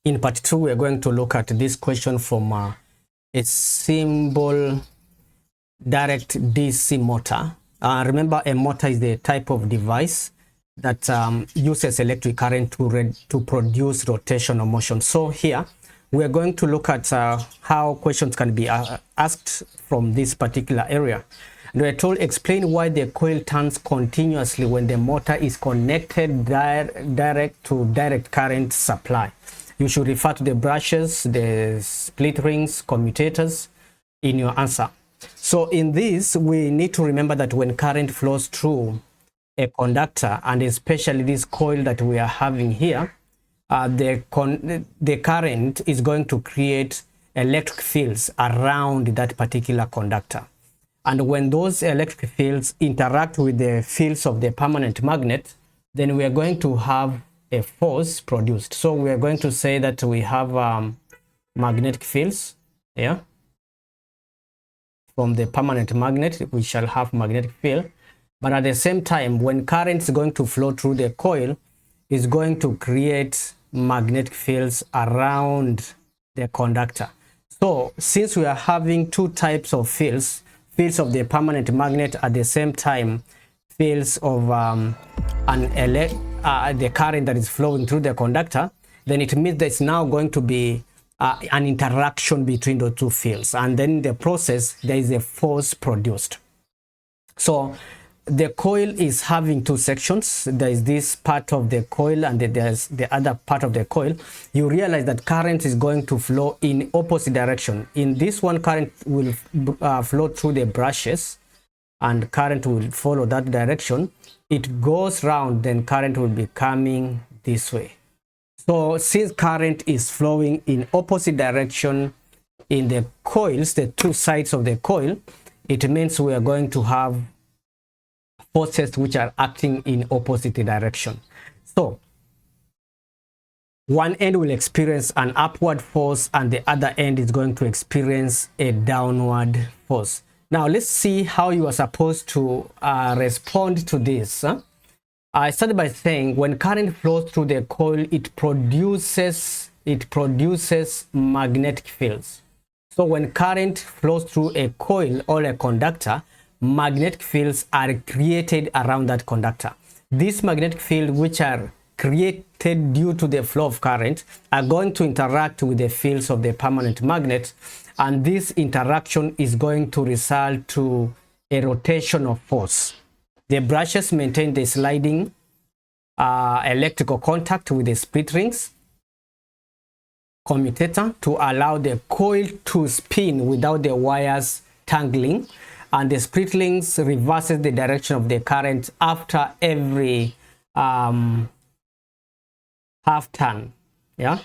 In part 2, we're going to look at this question from a simple direct DC motor. Remember, a motor is the type of device that uses electric current to produce rotation or motion. So here, we're going to look at how questions can be asked from this particular area. And we're told, explain why the coil turns continuously when the motor is connected direct to direct current supply. You should refer to the brushes, the split rings, commutators in your answer. So in this, we need to remember that when current flows through a conductor, and especially this coil that we are having here, the current is going to create electric fields around that particular conductor. And when those electric fields interact with the fields of the permanent magnet, then we are going to have a force produced. So we are going to say that we have magnetic fields here. From the permanent magnet, we shall have magnetic field. But at the same time, when current is going to flow through the coil, it's going to create magnetic fields around the conductor. So since we are having two types of fields of the permanent magnet, at the same time fields of the current that is flowing through the conductor, then it means that it's now going to be an interaction between the two fields, and then in the process there is a force produced. So the coil is having two sections. There is this part of the coil and there's the other part of the coil. You realize that current is going to flow in opposite direction. In this one, current will flow through the brushes and current will follow that direction. It goes round, then current will be coming this way. So since current is flowing in opposite direction in the coils, the two sides of the coil, it means we are going to have forces which are acting in opposite direction. So one end will experience an upward force and the other end is going to experience a downward force. Now let's see how you are supposed to respond to this. I started by saying when current flows through the coil, it produces magnetic fields. So when current flows through a coil or a conductor, magnetic fields are created around that conductor. These magnetic fields, which are created due to the flow of current, are going to interact with the fields of the permanent magnet, and this interaction is going to result to a rotational force. The brushes maintain the sliding electrical contact with the split rings commutator to allow the coil to spin without the wires tangling, and the split rings reverses the direction of the current after every half turn. Yeah,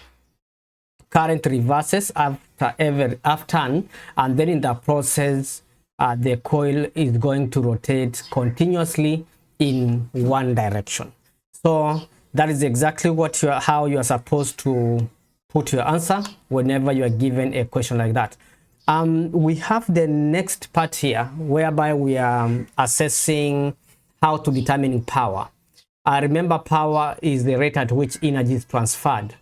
current reverses after every half turn, and then in the process the coil is going to rotate continuously in one direction. So that is exactly what how you are supposed to put your answer whenever you are given a question like that. We have the next part here whereby we are assessing how to determine power. Remember, power is the rate at which energy is transferred.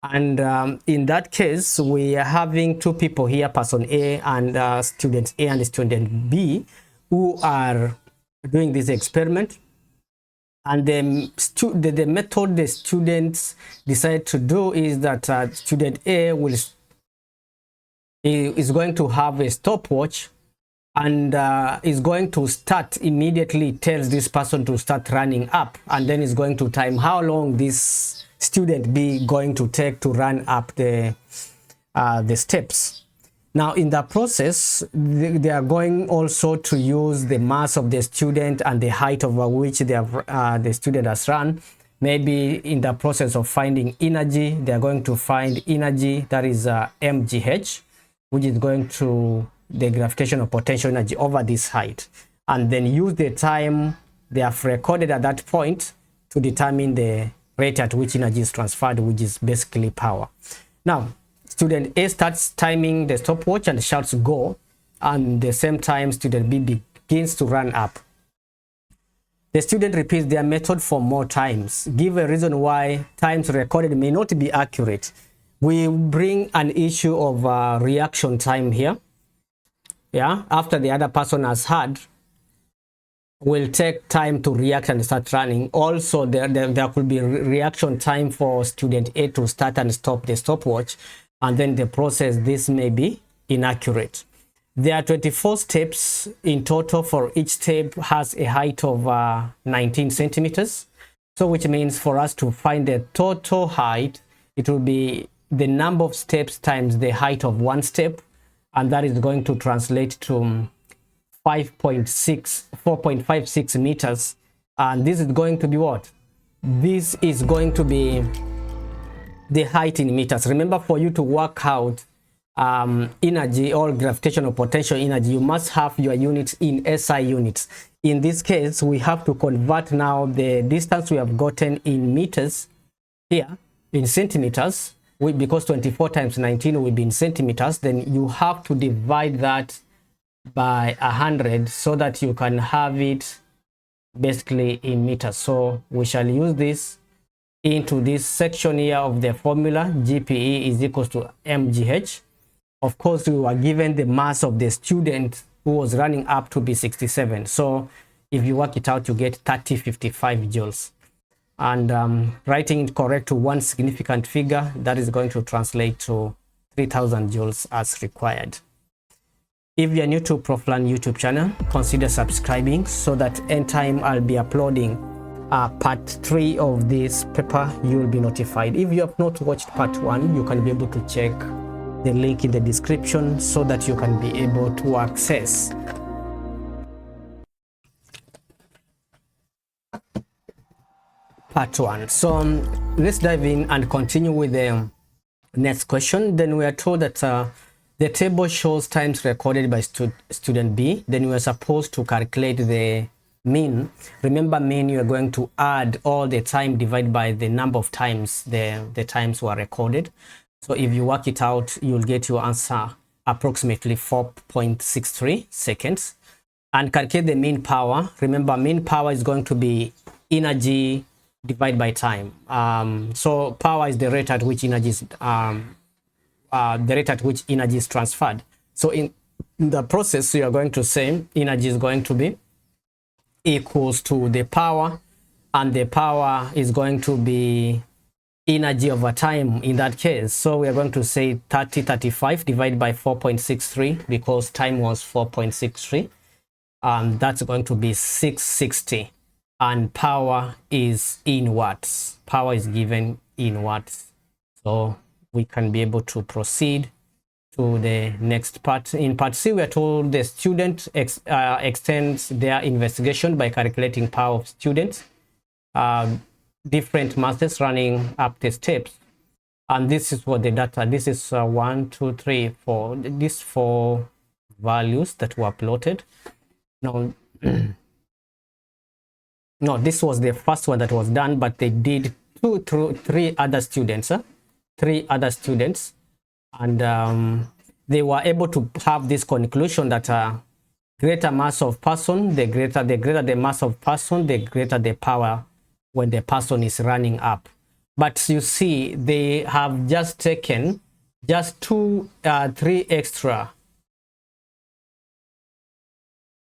And in that case, we are having two people here, person A and student A and student B, who are doing this experiment. And the method the students decide to do is that student A is going to have a stopwatch and is going to start immediately. Tells this person to start running up, and then is going to time how long this student B going to take to run up the steps. Now in the process, they are going also to use the mass of the student and the height over which the student has run. Maybe in the process of finding energy, they are going to find energy that is mgh, which is going to the gravitational potential energy over this height, and then use the time they have recorded at that point to determine the rate at which energy is transferred, which is basically power. Now student A starts timing the stopwatch and shouts go, and the same time student B begins to run up. The student repeats their method for more times. Give a reason why times recorded may not be accurate. we bring an issue of reaction time here. Yeah, after the other person has had, will take time to react and start running. Also, there could be reaction time for student A to start and stop the stopwatch, and then the process, this may be inaccurate. There are 24 steps in total. For each step has a height of 19 centimeters. So which means for us to find the total height, it will be the number of steps times the height of one step, and that is going to translate to 4.56 meters. And this is going to be what? This is going to be the height in meters. Remember, for you to work out energy or gravitational potential energy, you must have your units in SI units. In this case, we have to convert now the distance we have gotten in meters here in centimeters, because 24 times 19 will be in centimeters. Then you have to divide that by 100 so that you can have it basically in meters. So we shall use this into this section here of the formula. GPE is equals to mgh. Of course, we were given the mass of the student who was running up to be 67. So if you work it out, you get 3055 joules. And writing it correct to one significant figure, that is going to translate to 3000 joules as required. If you are new to Proflan YouTube channel, consider subscribing so that anytime I'll be uploading part 3 of this paper, you will be notified. If you have not watched part 1, you can be able to check the link in the description so that you can be able to access part 1. So let's dive in and continue with the next question. Then we are told that the table shows times recorded by student B. Then we are supposed to calculate the mean. Remember, mean, you are going to add all the time divided by the number of times the times were recorded. So if you work it out, you'll get your answer approximately 4.63 seconds. And calculate the mean power. Remember, mean power is going to be energy divided by time. So power is the rate at which energy is transferred. So in the process, you are going to say energy is going to be equals to the power, and the power is going to be energy over time in that case. So we are going to say 35 divided by 4.63 because time was 4.63. That's going to be 660, and power is in watts. Power is given in watts. So we can be able to proceed to the next part. In part C, we are told the student extends their investigation by calculating power of students, different masses running up the steps. And this is what the data, this is 1, 2, 3, 4, these 4 values that were plotted. Now, no, this was the first one that was done, but they did 3 other students, 3 other students, and they were able to have this conclusion that greater mass of person, the greater the mass of person, the greater the power when the person is running up. But you see, they have just taken just 3 extra.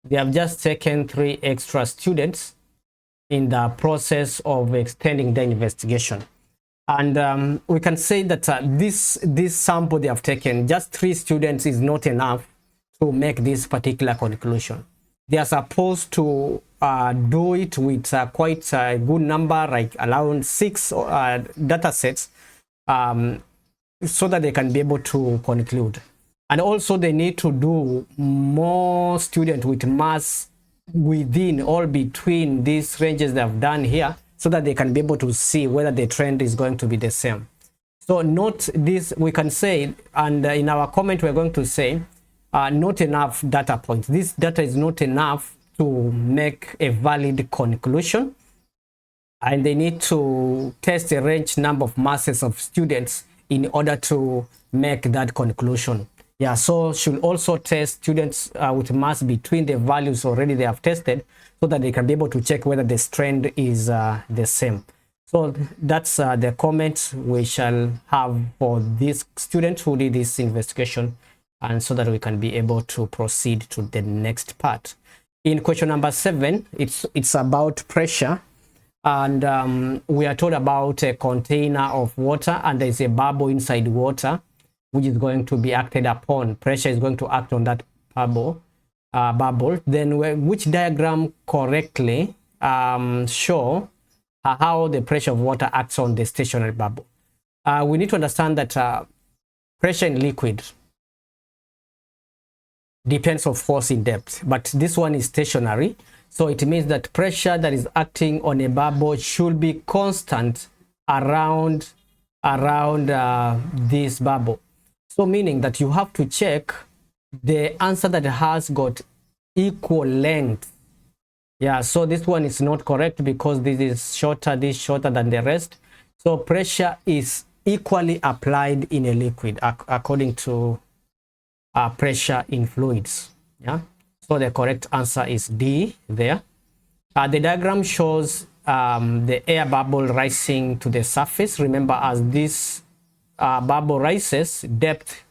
They have just taken 3 extra students in the process of extending the investigation. And we can say that this sample they have taken, just 3 students is not enough to make this particular conclusion. They are supposed to do it with quite a good number, like around 6 data sets, so that they can be able to conclude. And also they need to do more students with mass within or between these ranges they have done here, so that they can be able to see whether the trend is going to be the same. So note this, we can say, and in our comment we're going to say not enough data points. This data is not enough to make a valid conclusion, and they need to test a range number of masses of students in order to make that conclusion. Yeah, so should also test students with mass between the values already they have tested, so that they can be able to check whether this trend is the same. So that's the comments we shall have for this student who did this investigation, and so that we can be able to proceed to the next part. In question number 7, it's about pressure, and we are told about a container of water, and there's a bubble inside water which is going to be acted upon. Pressure is going to act on that bubble. Then which diagram correctly show how the pressure of water acts on the stationary bubble? We need to understand that pressure in liquid depends, of course, in depth, but this one is stationary, so it means that pressure that is acting on a bubble should be constant around this bubble. So meaning that you have to check the answer that has got equal length. Yeah, so this one is not correct because this is shorter, this shorter than the rest. So pressure is equally applied in a liquid according to pressure in fluids. Yeah, so the correct answer is D there. The diagram shows the air bubble rising to the surface. Remember, as this bubble rises, depth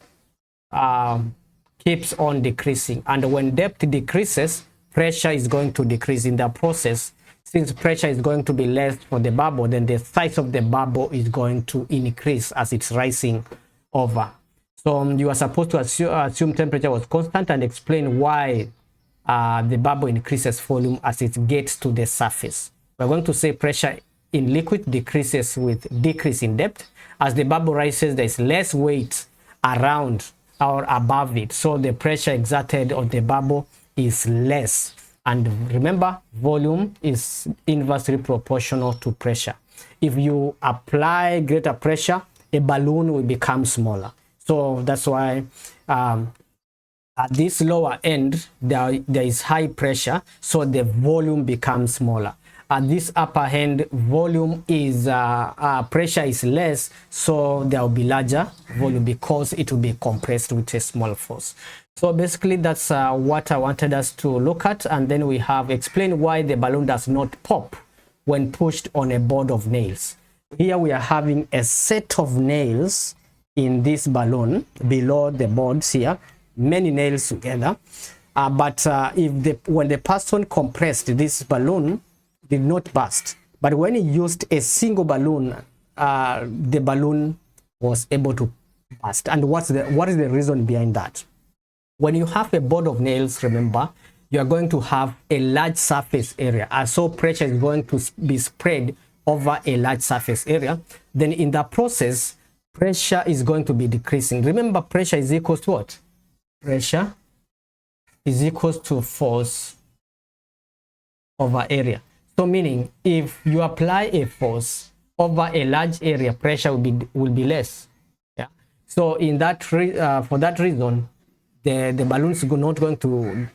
keeps on decreasing, and when depth decreases, pressure is going to decrease in the process. Since pressure is going to be less for the bubble, then the size of the bubble is going to increase as it's rising over. So you are supposed to assume temperature was constant and explain why the bubble increases volume as it gets to the surface. We're going to say pressure in liquid decreases with decrease in depth. As the bubble rises, there's less weight around or above it, so the pressure exerted on the bubble is less. And remember, volume is inversely proportional to pressure. If you apply greater pressure, a balloon will become smaller. So that's why at this lower end, there is high pressure, so the volume becomes smaller. At this upper end, volume is pressure is less, so there will be larger volume because it will be compressed with a small force. So basically, that's what I wanted us to look at, and then we have explained why the balloon does not pop when pushed on a board of nails. Here we are having a set of nails in this balloon below the boards here, many nails together, but when the person compressed, this balloon did not burst, but when he used a single balloon, the balloon was able to burst. And what is the reason behind that? When you have a board of nails, remember, you are going to have a large surface area, so pressure is going to be spread over a large surface area. Then in the process, pressure is going to be decreasing. Remember, pressure is equals to what? Pressure is equals to force over area. So meaning, if you apply a force over a large area, pressure will be less. Yeah. So in that for that reason, the balloon is not going to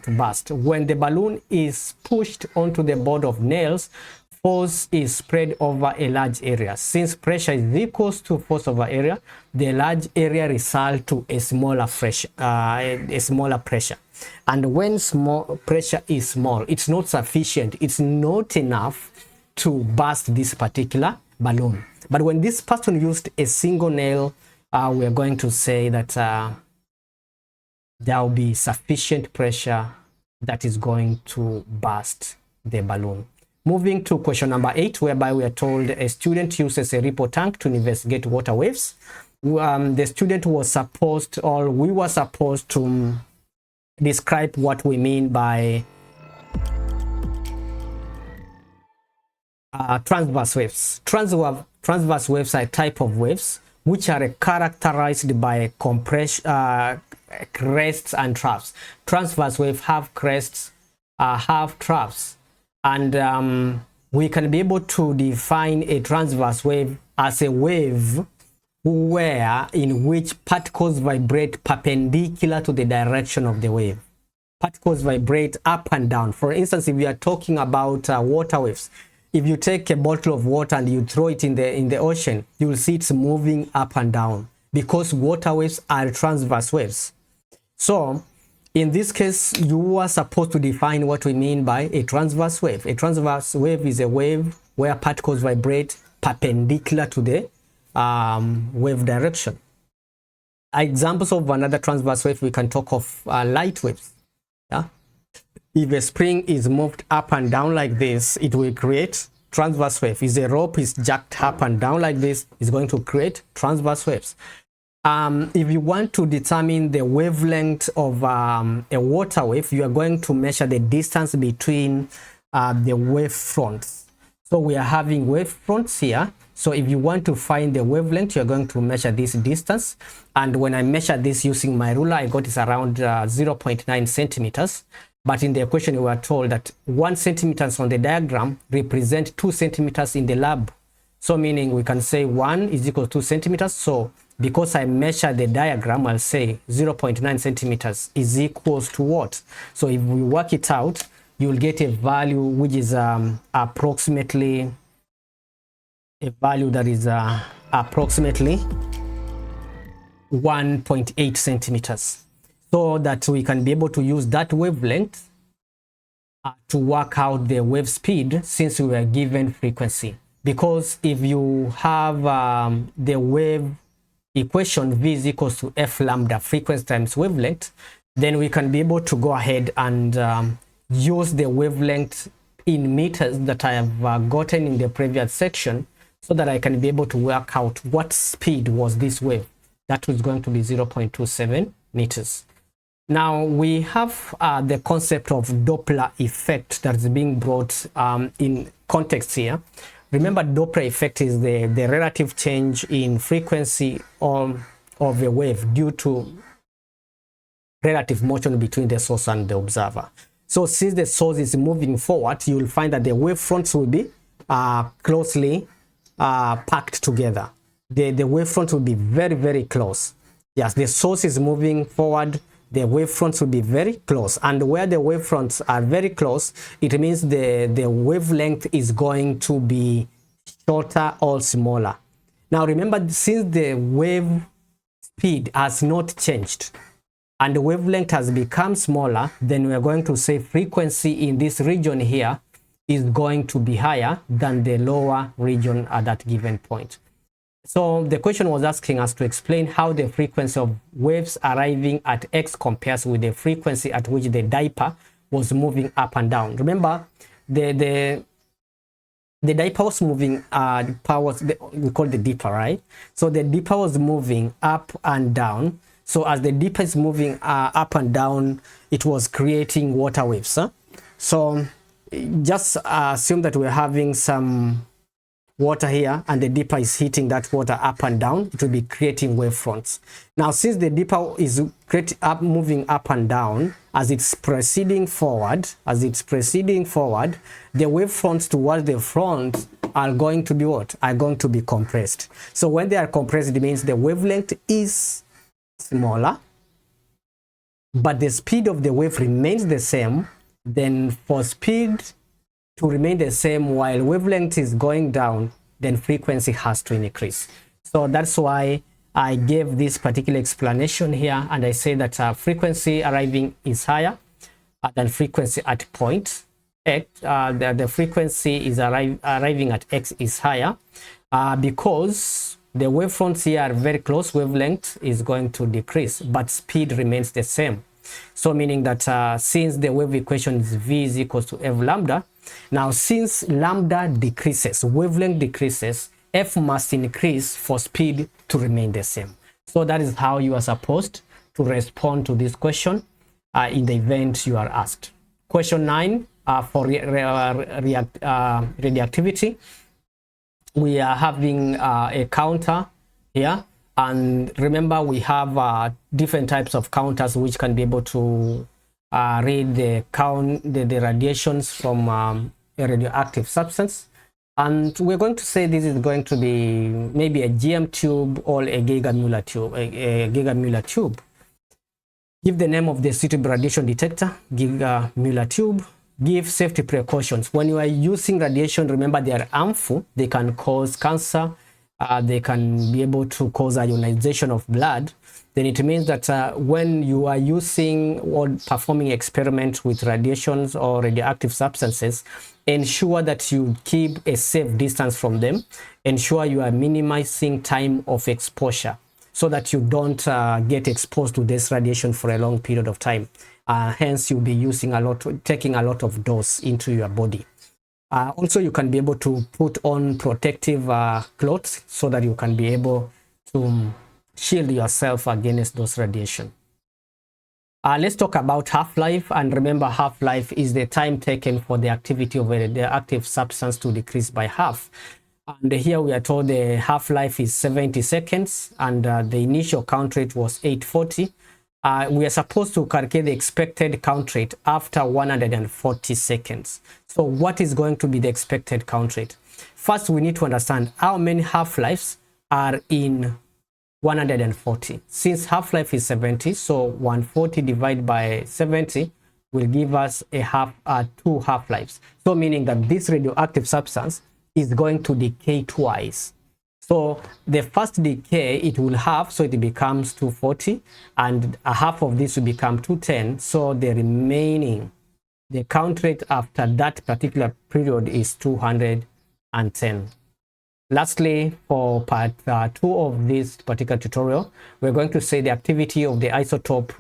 burst. When the balloon is pushed onto the board of nails, force is spread over a large area. Since pressure is equals to force over area, the large area results to a smaller pressure. And when small pressure is small, it's not sufficient, it's not enough to burst this particular balloon. But when this person used a single nail, we are going to say that there will be sufficient pressure that is going to burst the balloon. Moving to question number 8, whereby we are told a student uses a ripple tank to investigate water waves. The student was supposed, or we were supposed to describe what we mean by transverse waves. Transverse waves are a type of waves which are characterized by crests and troughs. Transverse waves have crests, have troughs, and we can be able to define a transverse wave as a wave in which particles vibrate perpendicular to the direction of the wave. Particles vibrate up and down. For instance, if we are talking about water waves, if you take a bottle of water and you throw it in the ocean, you will see it's moving up and down because water waves are transverse waves. So in this case, you are supposed to define what we mean by a transverse wave. A transverse wave is a wave where particles vibrate perpendicular to the wave direction. Examples of another transverse wave, we can talk of light waves. Yeah? If a spring is moved up and down like this, it will create transverse wave. If the rope is jacked up and down like this, it's going to create transverse waves. If you want to determine the wavelength of a water wave, you are going to measure the distance between the wave fronts. So we are having wave fronts here. So if you want to find the wavelength, you're going to measure this distance. And when I measure this using my ruler, I got it around 0.9 centimeters. But in the equation, we were told that 1 centimeters on the diagram represent 2 centimeters in the lab. So meaning we can say 1 is equal to 2 centimeters. So because I measure the diagram, I'll say 0.9 centimeters is equals to what? So if we work it out, you'll get a value which is approximately a value that is approximately 1.8 centimeters. So that we can be able to use that wavelength to work out the wave speed since we were given frequency. Because if you have the wave equation v is equals to f lambda, frequency times wavelength, then we can be able to go ahead and use the wavelength in meters that I have gotten in the previous section, so that I can be able to work out what speed was this wave. That was going to be 0.27 meters. Now we have the concept of Doppler effect that is being brought in context here. Remember, Doppler effect is the relative change in frequency of a wave due to relative motion between the source and the observer. So since the source is moving forward, you will find that the wave fronts will be closely packed together. The wave front will be very, very close. Yes, the source is moving forward, the wave fronts will be very close. And where the wave fronts are very close, it means the wavelength is going to be shorter or smaller. Now remember, since the wave speed has not changed and the wavelength has become smaller, then we are going to say frequency in this region here is going to be higher than the lower region at that given point. So the question was asking us to explain how the frequency of waves arriving at X compares with the frequency at which the diaper was moving up and down. Remember, the diaper was moving, we call the dipper, right? So the dipper was moving up and down. So as the dipper is moving up and down, it was creating water waves. Huh? So just assume that we're having some water here and the dipper is hitting that water up and down. It will be creating wave fronts. Now since the dipper is moving up and down, as it's proceeding forward, the wave fronts towards the front are going to be what? Are going to be compressed. So when they are compressed, it means the wavelength is smaller, but the speed of the wave remains the same. Then for speed to remain the same while wavelength is going down, then frequency has to increase. So that's why I gave this particular explanation here, and I say that frequency arriving is higher than frequency at point X. The frequency is arriving at X is higher because the wavefronts here are very close. Wavelength is going to decrease, but speed remains the same. So meaning that since the wave equation is v is equals to f lambda, now since lambda decreases, wavelength decreases, f must increase for speed to remain the same. So that is how you are supposed to respond to this question in the event you are asked. Question 9 for radioactivity. We are having a counter here. And remember, we have different types of counters which can be able to read the radiations from a radioactive substance. And we're going to say this is going to be maybe a GM tube or a Geiger-Müller tube. Give the name of the suitable radiation detector, Geiger-Müller tube. Give safety precautions. When you are using radiation, remember they are harmful. They can cause cancer. They can be able to cause ionization of blood. Then it means that when you are using or performing experiments with radiations or radioactive substances, ensure that you keep a safe distance from them. Ensure you are minimizing time of exposure so that you don't get exposed to this radiation for a long period of time. Hence, you'll be using taking a lot of dose into your body. Also, you can be able to put on protective clothes so that you can be able to shield yourself against those radiation. Let's talk about half-life, and remember, half-life is the time taken for the activity of the active substance to decrease by half. And here we are told the half-life is 70 seconds, and the initial count rate was 840. We are supposed to calculate the expected count rate after 140 seconds. So what is going to be the expected count rate? First, we need to understand how many half-lives are in 140. Since half-life is 70, so 140 divided by 70 will give us two half-lives. So meaning that this radioactive substance is going to decay twice. So the first decay it will have, so it becomes 240, and a half of this will become 210. So the remaining, the count rate after that particular period is 210. Lastly, for part 2 of this particular tutorial, we're going to say the activity of the isotope.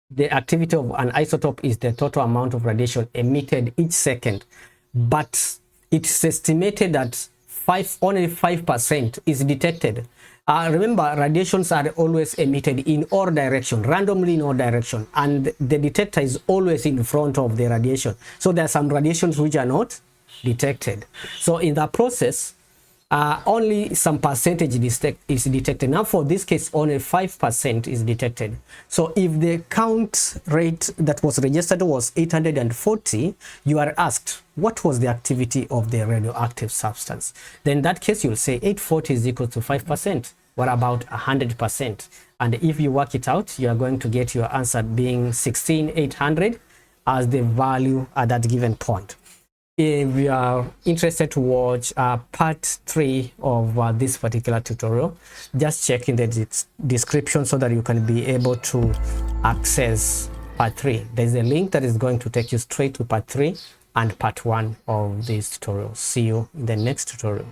The activity of an isotope is the total amount of radiation emitted each second, but it's estimated that only 5% is detected. Remember, radiations are always emitted in all directions, randomly in all directions, and the detector is always in front of the radiation. So there are some radiations which are not detected. So in that process, only some percentage is detected. Now for this case, only 5% is detected. So if the count rate that was registered was 840, you are asked what was the activity of the radioactive substance. Then in that case, you'll say 840 is equal to 5%. What about 100%? And if you work it out, you are going to get your answer being 16,800 as the value at that given point. If you are interested to watch part 3 of this particular tutorial, just check in the description so that you can be able to access part 3. There's a link that is going to take you straight to part 3 and part 1 of this tutorial. See you in the next tutorial.